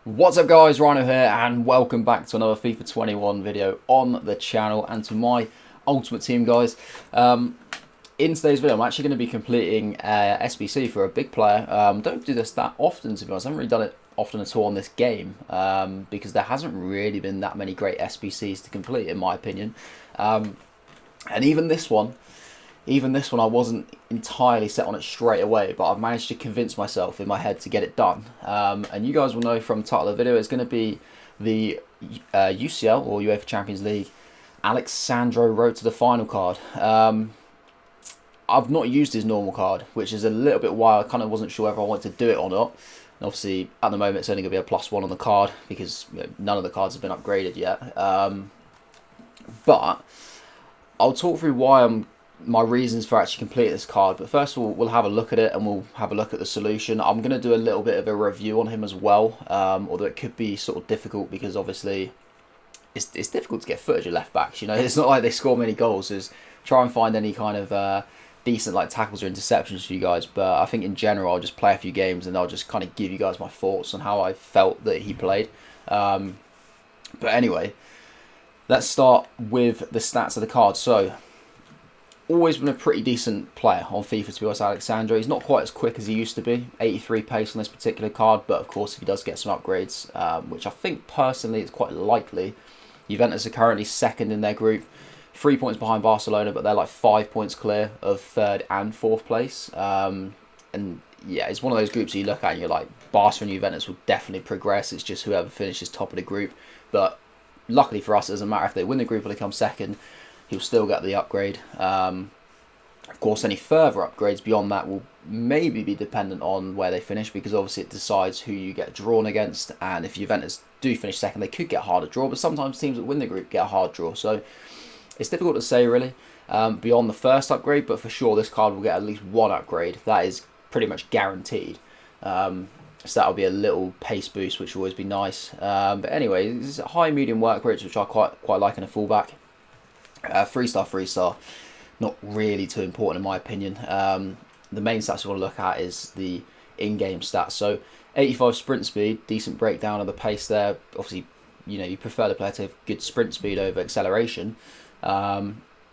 What's up guys, Rhino here and welcome back to another FIFA 21 video on the channel and to my Ultimate Team guys. In today's video I'm actually going to be completing SBC for a big player. Don't do this that often to be honest, I haven't really done it often at all on this game because there hasn't really been that many great SBCs to complete in my opinion. And even this one I wasn't entirely set on it straight away, but I've managed to convince myself in my head to get it done. And you guys will know from the title of the video, it's going to be the UCL, or UEFA Champions League, Sandro Road to the Final card. I've not used his normal card, which is a little bit why I kind of wasn't sure if I wanted to do it or not. And obviously, at the moment, it's only going to be a +1 on the card, because none of the cards have been upgraded yet. But I'll talk through my reasons for actually completing this card, but first of all we'll have a look at it and we'll have a look at the solution. I'm going to do a little bit of a review on him as well, although it could be sort of difficult because obviously it's difficult to get footage of left backs, you know. It's not like they score many goals, so try and find any kind of decent like tackles or interceptions for you guys. But I think in general I'll just play a few games and I'll just kind of give you guys my thoughts on how I felt that he played. But anyway, let's start with the stats of the card. So always been a pretty decent player on FIFA, to be honest, Sandro. He's not quite as quick as he used to be. 83 pace on this particular card, but of course if he does get some upgrades, which I think personally is quite likely. Juventus are currently second in their group, 3 points behind Barcelona, but they're like 5 points clear of third and fourth place. And yeah, it's one of those groups you look at and you're like, Barca and Juventus will definitely progress. It's just whoever finishes top of the group. But luckily for us, it doesn't matter if they win the group or they come second. He'll still get the upgrade. Of course, any further upgrades beyond that will maybe be dependent on where they finish, because obviously it decides who you get drawn against. And if Juventus do finish second, they could get a harder draw, but sometimes teams that win the group get a hard draw. So it's difficult to say really beyond the first upgrade, but for sure this card will get at least one upgrade. That is pretty much guaranteed. So that'll be a little pace boost, which will always be nice. But anyway, this is high medium work rates, which I quite like in a fullback. 3-star, not really too important in my opinion. The main stats we want to look at is the in-game stats. So 85 sprint speed, decent breakdown of the pace there. Obviously, you know, you prefer the player to have good sprint speed over acceleration.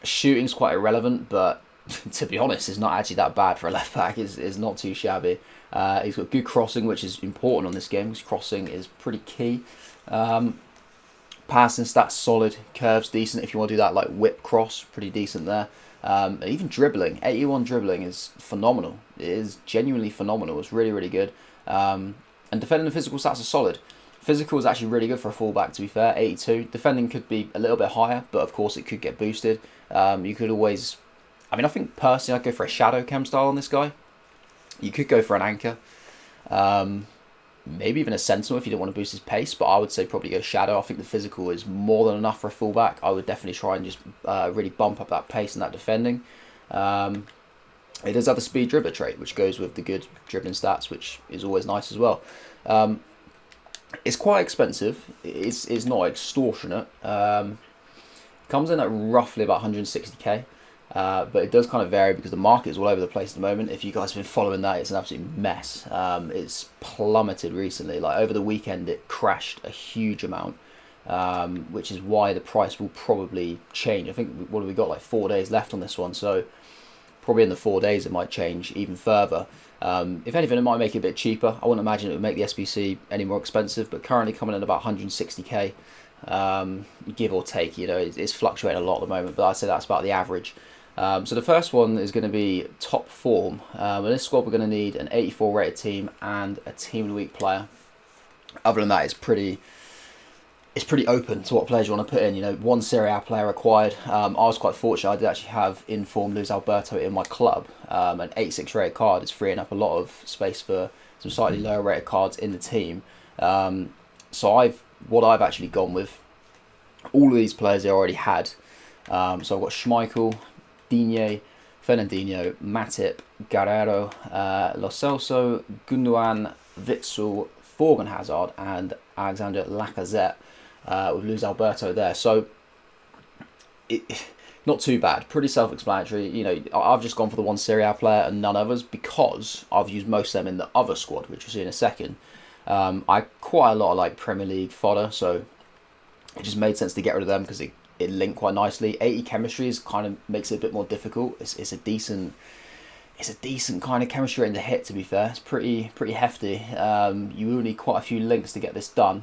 Shooting's quite irrelevant, but to be honest, it's not actually that bad for a left back. It's not too shabby. He's got good crossing, which is important on this game because crossing is pretty key. Passing stats solid, curves decent if you want to do that like whip cross, pretty decent there. And even dribbling, 81 dribbling is phenomenal. It is genuinely phenomenal. It's really, really good. And defending and physical stats are solid. Physical is actually really good for a fullback, to be fair, 82. Defending could be a little bit higher, but of course it could get boosted. You could always, I think personally I'd go for a shadow chem style on this guy. You could go for an anchor. Maybe even a sentinel if you don't want to boost his pace, but I would say probably go shadow. I think the physical is more than enough for a fullback. I would definitely try and just really bump up that pace and that defending. It does have the speed dribbler trait, which goes with the good dribbling stats, which is always nice as well. It's quite expensive. It's not extortionate. Comes in at roughly about 160k. But it does kind of vary because the market is all over the place at the moment. If you guys have been following that, it's an absolute mess. It's plummeted recently. Like over the weekend, it crashed a huge amount, which is why the price will probably change. I think, what have we got, like 4 days left on this one, so probably in the 4 days it might change even further. If anything, it might make it a bit cheaper. I wouldn't imagine it would make the SBC any more expensive, but currently coming in about 160k, give or take. You know, it's fluctuating a lot at the moment, but I'd say that's about the average. So the first one is going to be top form. In this squad we're going to need an 84 rated team and a team of the week player. Other than that, it's pretty open to what players you want to put in. You know, one Serie A player required. I was quite fortunate. I did actually have informed Luis Alberto in my club. An 86 rated card is freeing up a lot of space for some slightly lower rated cards in the team. So what I've actually gone with, all of these players I already had. So I've got Schmeichel, Digne, Fernandinho, Matip, Guerrero, Lo Celso, Gundogan, Witsel, Thorgan Hazard, and Alexander Lacazette, with Luis Alberto there. So not too bad, pretty self-explanatory. You know, I've just gone for the one Serie A player and none others because I've used most of them in the other squad, which we'll see in a second. I quite a lot of like Premier League fodder, so it just made sense to get rid of them because it linked quite nicely. 80 chemistry is kind of makes it a bit more difficult. It's a decent kind of chemistry in the hit, to be fair. It's pretty hefty. You will need quite a few links to get this done.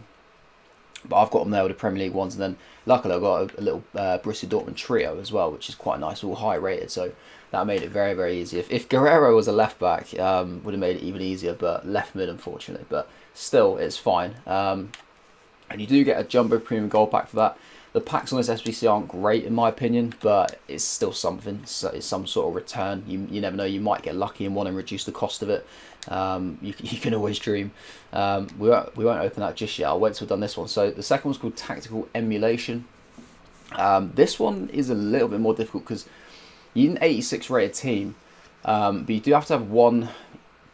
But I've got them there with the Premier League ones, and then luckily I've got a little Borussia Dortmund trio as well, which is quite nice, all high rated. So that made it very, very easy. If Guerrero was a left back, would have made it even easier, but left mid, unfortunately. But still, it's fine. And you do get a jumbo premium gold pack for that. The packs on this SBC aren't great in my opinion, but it's still something. So it's some sort of return. You never know. You might get lucky and want to reduce the cost of it. You can always dream. We won't open that just yet. I'll wait till we've done this one. So the second one's called Tactical Emulation. This one is a little bit more difficult because you need an 86 rated team, but you do have to have one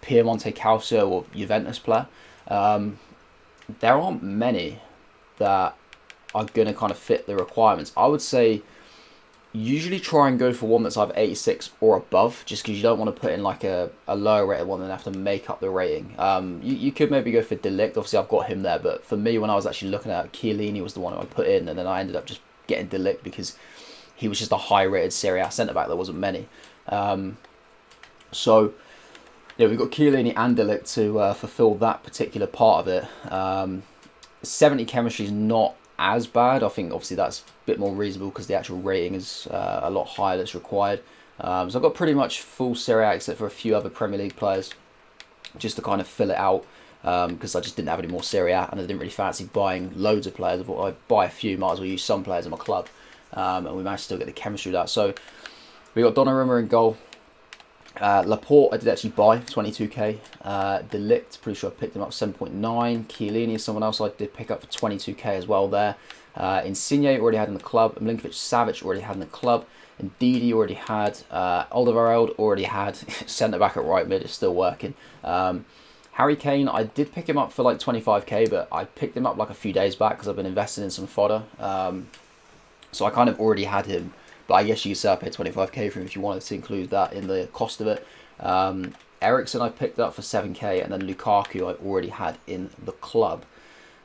Piemonte Calcio or Juventus player. There aren't many that are going to kind of fit the requirements. I would say usually try and go for one that's either 86 or above, just because you don't want to put in like a lower rated one and have to make up the rating. You could maybe go for Delict. Obviously I've got him there, but for me, when I was actually looking at it, Chiellini was the one I put in, and then I ended up just getting Delict because he was just a high rated Serie A centre back. There wasn't many. So yeah, we've got Chiellini and Delict to fulfill that particular part of it. 70 chemistry is not as bad. I think obviously that's a bit more reasonable because the actual rating is a lot higher that's required. So I've got pretty much full Serie A except for a few other Premier League players just to kind of fill it out, because I just didn't have any more Serie A and I didn't really fancy buying loads of players. I thought I'd buy a few, might as well use some players in my club, and we managed to still get the chemistry with that. So we got Donnarumma in goal. Laporte I did actually buy 22k. Delict, pretty sure I picked him up 7.9. Chiellini is someone else I did pick up for 22k as well there. Insigne already had in the club. Milinkovic Savic already had in the club. And Didi already had. Alderweireld already had. Centre back at right mid is still working. Harry Kane, I did pick him up for like 25k, but I picked him up like a few days back because I've been investing in some fodder. So I kind of already had him. But I guess you could say I paid 25k for him if you wanted to include that in the cost of it. Eriksen I picked up for 7k, and then Lukaku I already had in the club.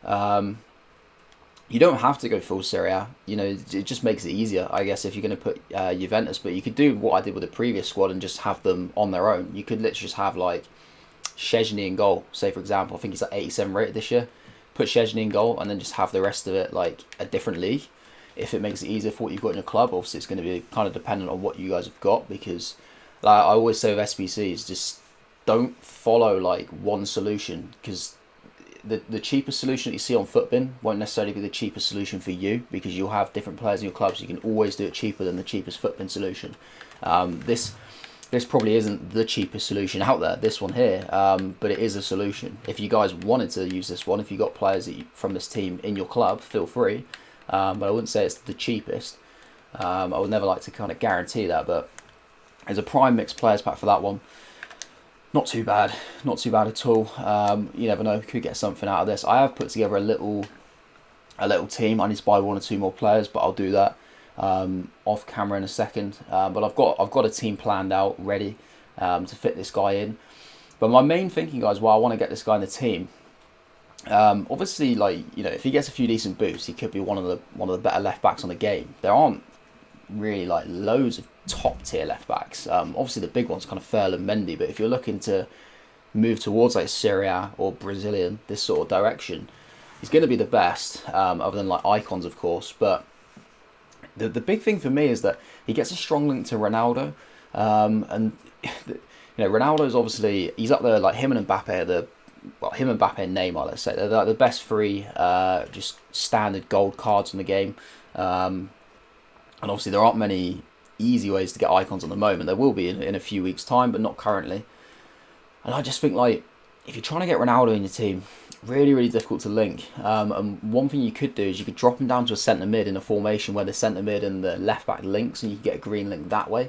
You don't have to go full Serie A. You know, it just makes it easier, I guess, if you're going to put Juventus. But you could do what I did with the previous squad and just have them on their own. You could literally just have like Szczesny in goal. Say for example, I think he's like 87 rated this year. Put Szczesny in goal and then just have the rest of it like a different league. If it makes it easier for what you've got in your club, obviously it's going to be kind of dependent on what you guys have got, because like I always say with SBCs, just don't follow like one solution, because the cheapest solution that you see on Footbin won't necessarily be the cheapest solution for you, because you'll have different players in your club, so you can always do it cheaper than the cheapest Footbin solution. This probably isn't the cheapest solution out there, this one here, but it is a solution. If you guys wanted to use this one, if you got players from this team in your club, feel free. But I wouldn't say it's the cheapest. I would never like to kind of guarantee that, but as a prime mixed players pack for that one, not too bad at all. You never know, could get something out of this. I have put together a little team. I need to buy one or two more players, but I'll do that off camera in a second. But I've got a team planned out, ready to fit this guy in. But my main thinking, guys, I want to get this guy in the team. Obviously, like, you know, if he gets a few decent boosts, he could be one of the better left backs on the game. There aren't really like loads of top tier left backs. Obviously the big one's kind of Ferland and Mendy, but if you're looking to move towards like Serie A or Brazilian, this sort of direction, he's going to be the best, other than like icons of course. But the big thing for me is that he gets a strong link to Ronaldo, and you know, Ronaldo's obviously, he's up there, like him and Mbappe are him and Mbappe and Neymar, let's say, they're like the best three just standard gold cards in the game. And obviously there aren't many easy ways to get icons on the moment. There will be in a few weeks' time, but not currently. And I just think, like, if you're trying to get Ronaldo in your team, really, really difficult to link. And one thing you could do is you could drop him down to a centre mid in a formation where the centre mid and the left back links, and you can get a green link that way.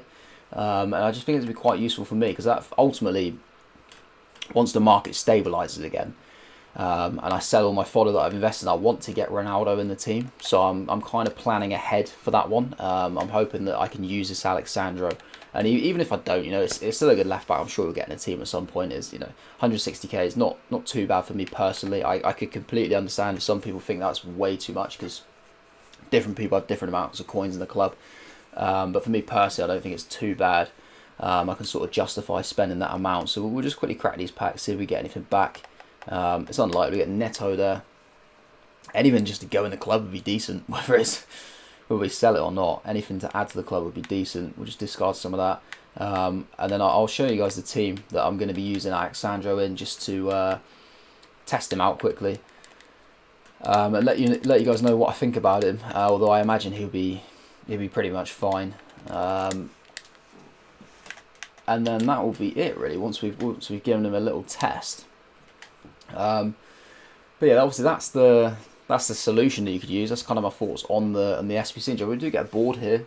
And I just think it's going to be quite useful for me, because that ultimately, once the market stabilises again, and I sell all my fodder that I've invested in, I want to get Ronaldo in the team. So I'm kind of planning ahead for that one. I'm hoping that I can use this Sandro And even if I don't, you know, it's still a good left back. I'm sure we'll get in a team at some point. Is, you know, 160k is not too bad for me personally. I could completely understand if some people think that's way too much because different people have different amounts of coins in the club. But for me personally, I don't think it's too bad. I can sort of justify spending that amount. So we'll just quickly crack these packs, see if we get anything back. It's unlikely we get Neto there. Anything just to go in the club would be decent, whether we sell it or not. Anything to add to the club would be decent. We'll just discard some of that. And then I'll show you guys the team that I'm going to be using Sandro in, just to test him out quickly. And let you guys know what I think about him. Although I imagine he'll be pretty much fine. And then that will be it really. Once we've given him a little test. But yeah, obviously that's the solution that you could use. That's kind of my thoughts on the SBC. We do get a board here.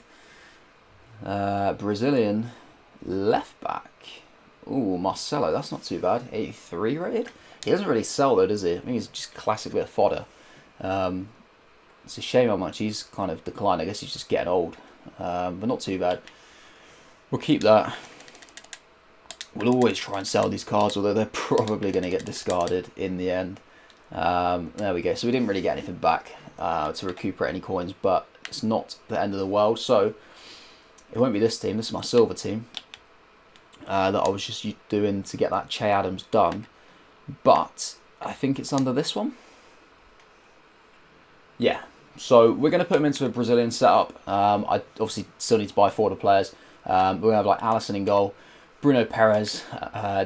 Brazilian left back. Ooh, Marcelo. That's not too bad. 83 rated. He doesn't really sell though, does he? I think he's just classic bit of fodder. It's a shame how much he's kind of declined. I guess he's just getting old. But not too bad. We'll keep that. We'll always try and sell these cards, although they're probably going to get discarded in the end. There we go. So we didn't really get anything back to recuperate any coins, but it's not the end of the world. So it won't be this team. This is my silver team that I was just doing to get that Che Adams done. But I think it's under this one. Yeah. So we're going to put him into a Brazilian setup. I obviously still need to buy forward players. We're going to have like Alisson in goal. Bruno Perez,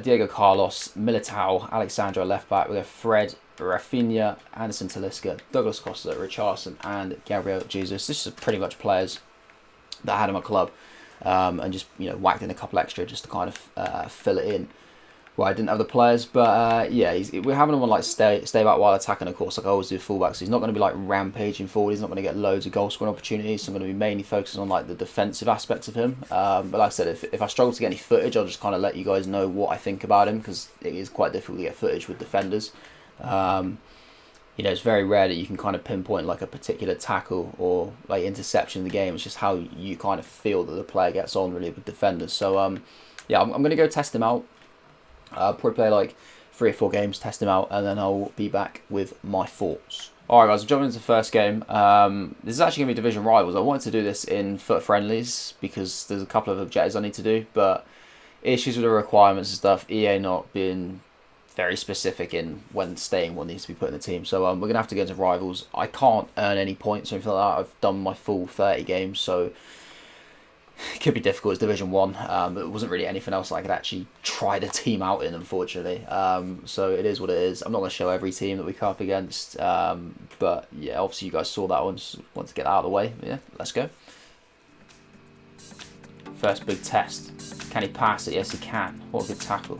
Diego Carlos, Militao, Alexandro left back. We have Fred, Rafinha, Anderson Talisca, Douglas Costa, Richarlison, and Gabriel Jesus. This is pretty much players that I had in my club, and just, you know, whacked in a couple extra just to kind of fill it in where I didn't have the players. But yeah, we're having him on like stay back while attacking, of course, like I always do fullback. So he's not going to be like rampaging forward. He's not going to get loads of goal scoring opportunities. So I'm going to be mainly focusing on like the defensive aspects of him. But like I said, if I struggle to get any footage, I'll just kind of let you guys know what I think about him, because it is quite difficult to get footage with defenders. You know, it's very rare that you can kind of pinpoint like a particular tackle or like interception in the game. It's just how you kind of feel that the player gets on really with defenders. So yeah, I'm going to go test him out. Probably play like 3 or 4 games, test him out, and then I'll be back with my thoughts. Alright guys, I'm jumping into the first game. This is actually going to be Division Rivals. I wanted to do this in FUT friendlies because there's a couple of objectives I need to do, but issues with the requirements and stuff, EA not being very specific in when staying what needs to be put in the team. So we're going to have to go into Rivals. I can't earn any points or anything like that. I've done my full 30 games, so it could be difficult as Division 1. There wasn't really anything else I could actually try the team out in, unfortunately. So it is what it is. I'm not going to show every team that we come up against. But yeah, obviously you guys saw that one. Just want to get that out of the way. Yeah, let's go. First big test. Can he pass it? Yes, he can. What a good tackle.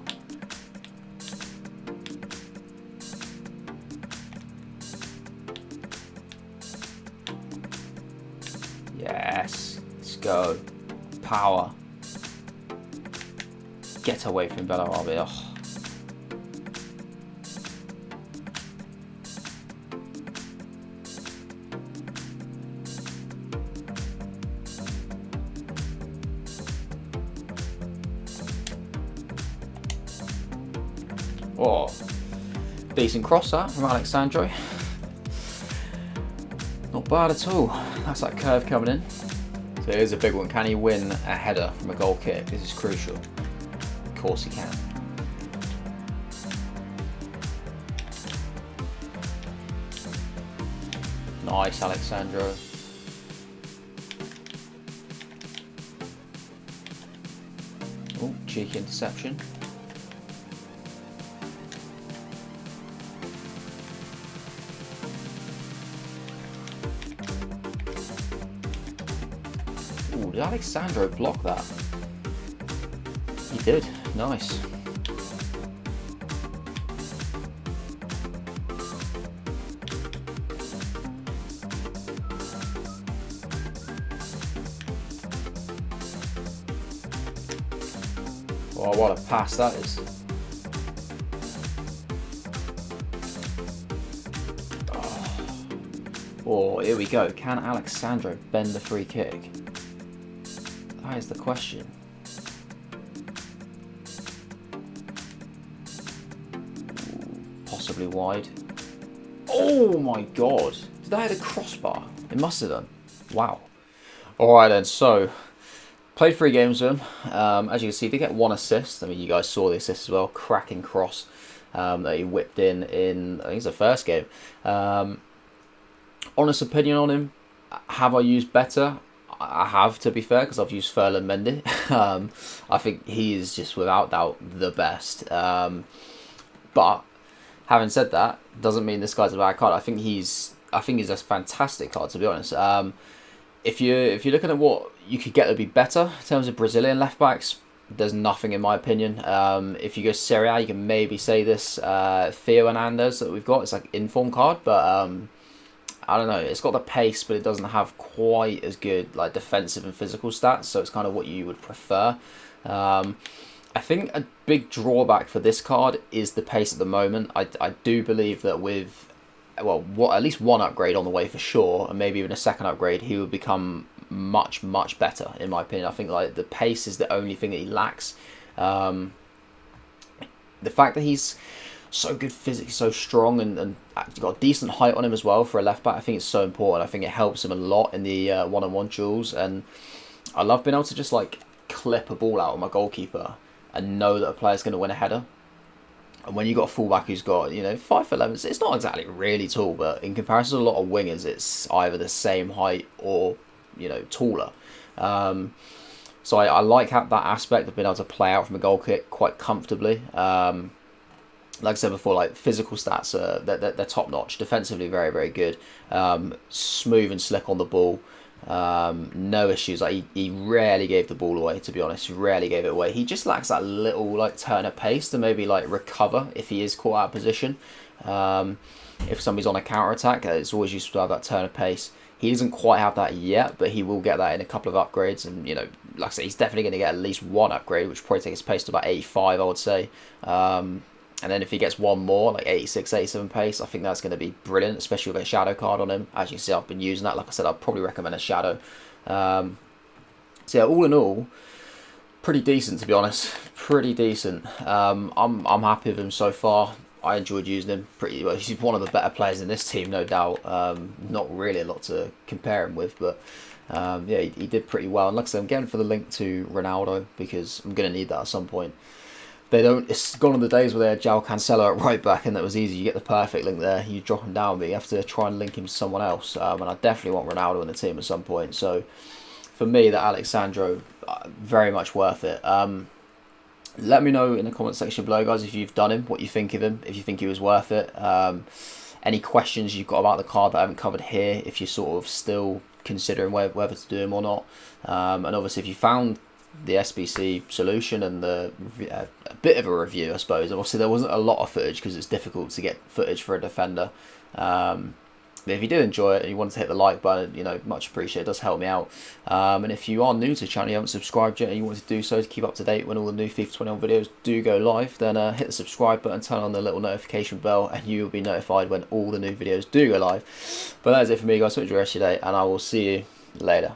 Yes, let's go. Power. Get away from Bellarabi. Oh. Oh, decent cross that from Alexandro. Not bad at all. That's that curve coming in. So here's a big one. Can he win a header from a goal kick? This is crucial. Of course he can. Nice, Alexandro. Oh, cheeky interception. Ooh, did Alexandro block that? He did. Nice. Oh, what a pass that is. Oh, here we go. Can Alexandro bend the free kick? That is the question. relatively wide. Oh my god. Did that hit a crossbar? It must have done. Wow. Alright then, so played 3 games with him. As you can see, he did get 1 assist. I mean, you guys saw the assist as well. Cracking cross that he whipped in I think it's the first game. Honest opinion on him, have I used better? I have, to be fair, because I've used Ferland Mendy. I think he is just without doubt the best. But having said that, doesn't mean this guy's a bad card. I think he's a fantastic card, to be honest. If you're looking at what you could get to be better in terms of Brazilian left backs, there's nothing in my opinion. If you go Serie A, you can maybe say this Theo Hernandez that we've got. It's like inform card, but I don't know. It's got the pace, but it doesn't have quite as good like defensive and physical stats. So it's kind of what you would prefer. I think a big drawback for this card is the pace at the moment. I do believe that with at least 1 upgrade on the way for sure, and maybe even a 2nd upgrade, he would become much better in my opinion. I think like the pace is the only thing that he lacks. The fact that he's so good physically, so strong, and got a decent height on him as well for a left back, I think it's so important. I think it helps him a lot in the one-on-one duels, and I love being able to just like clip a ball out of my goalkeeper and know that a player's going to win a header. And when you got a fullback who's got 5'11", it's not exactly really tall, but in comparison to a lot of wingers, it's either the same height or taller. So I like that aspect of being able to play out from a goal kick quite comfortably. Like I said before, like physical stats they're top notch. Defensively, very good. Smooth and slick on the ball. No issues. Like he rarely gave the ball away, to be honest. Rarely gave it away. He just lacks that little like turn of pace to maybe like recover if he is caught out of position. If somebody's on a counter attack, it's always useful to have that turn of pace. He doesn't quite have that yet, but he will get that in a couple of upgrades. And like I say, he's definitely going to get at least 1 upgrade, which will probably take his pace to about 85, I would say. And then if he gets 1 more, like 86, 87 pace, I think that's going to be brilliant, especially with a shadow card on him. As you can see, I've been using that. Like I said, I'd probably recommend a shadow. So yeah, all in all, pretty decent, to be honest. Pretty decent. I'm happy with him so far. I enjoyed using him pretty well. He's one of the better players in this team, no doubt. Not really a lot to compare him with, but yeah, he did pretty well. And like I said, I'm getting for the link to Ronaldo because I'm going to need that at some point. It's gone on the days where they had João Cancelo at right back and that was easy. You get the perfect link there, you drop him down, but you have to try and link him to someone else. And I definitely want Ronaldo in the team at some point. So for me, that Alex Sandro, very much worth it. Let me know in the comment section below, guys, if you've done him, what you think of him, if you think he was worth it. Any questions you've got about the card that I haven't covered here, if you're sort of still considering whether to do him or not. And obviously, if you found the SBC solution and a bit of a review, I suppose. Obviously, there wasn't a lot of footage because it's difficult to get footage for a defender. But if you do enjoy it and you want to hit the like button, much appreciated. It does help me out. And if you are new to the channel, you haven't subscribed yet, and you want to do so to keep up to date when all the new FIFA 21 videos do go live, then hit the subscribe button, turn on the little notification bell, and you will be notified when all the new videos do go live. But that is it for me, guys. So enjoy the rest of your day, and I will see you later.